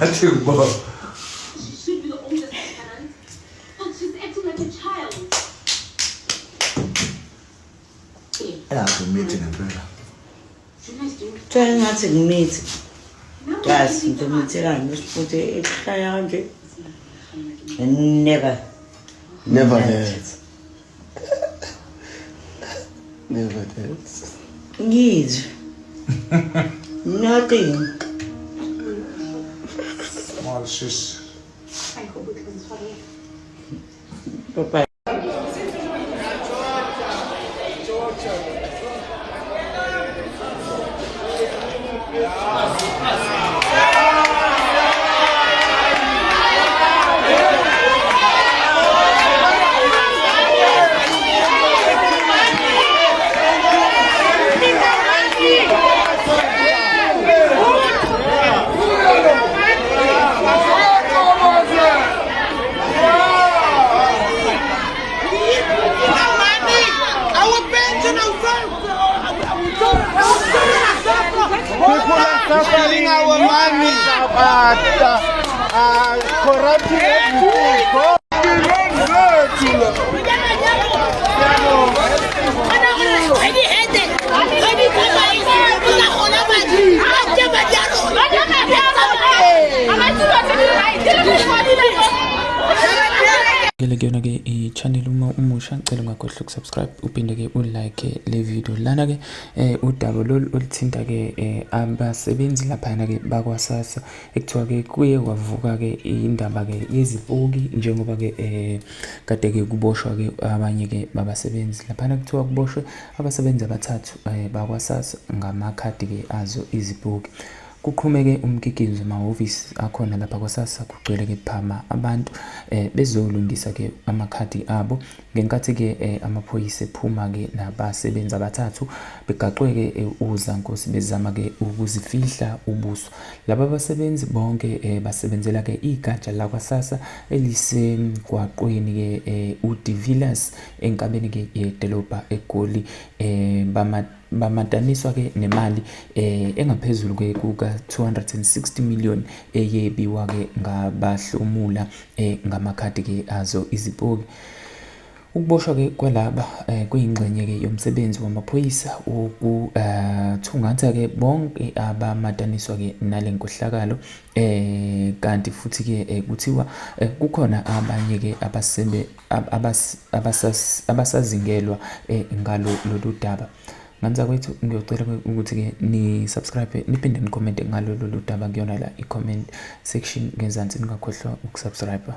Athi bo. She should be the oldest tenant, but she's acting like a child. Ayakumithi ngempela. Tshela ngathi ngimithi. Yazi ngimithela ngesiputhe ekhaya kanje. Never Never had. Ngizwe. Nothing. Small shish. Bye-bye. Suffering our money, corrupting everything. Kuyona ke i-channel uma umusha ngicela ungakhohlwa ukusubscribe uphinde ke ulike le video lana ke udaba lolu oluthinta ke abasebenzi lapha ke bakwaSASSA ekuthiwa ke kuye kwavuka ke indaba ke yezipoki njengoba ke kade ke kuboshwa ke abanye ke babasebenzi lapha kuthiwa kuboshwe abasebenzi abathathu bakwaSASSA ngamakhadi ke azo izipoki. Kuqhumeke umkikizo emahhovisi akhona lapha kwaSASSA kugcwele ke phama abantu bezolungisa ke amakhadi abo ngenkathi ke amaphoyisa ephuma ke nabasebenzi abathathu begaqwe ke uzankosi bezama ke ukuzifihla ubuso. Laba basebenzi bonke basebenzela ke igatsha la kwaSASSA elisemgwaqweni ke uDe Villiers enkabeni ke yedolobha eGoli bamadaniswa ke nemali engaphezulu ke kuka 260 million eyebiwa ke ngabahlomula ngamakhadi ke azo izipoki. Ukuboshwa ke kwalaba kuyingxenye ke yomsebenzi wamaphoyisa ukuthungatha ke bonke abamadaniswa ke nalenkohlakalo kanti futhi ke kuthiwa kukhona abanye ke abasazingelwa ngalo lolu daba. Nganza kwethu ngiyocela ukuthi ke ni subscribe niphinde ni comment ngalo lolu daba kuyona la i comment section ngezansi ningakhohlwa ukusubscribe.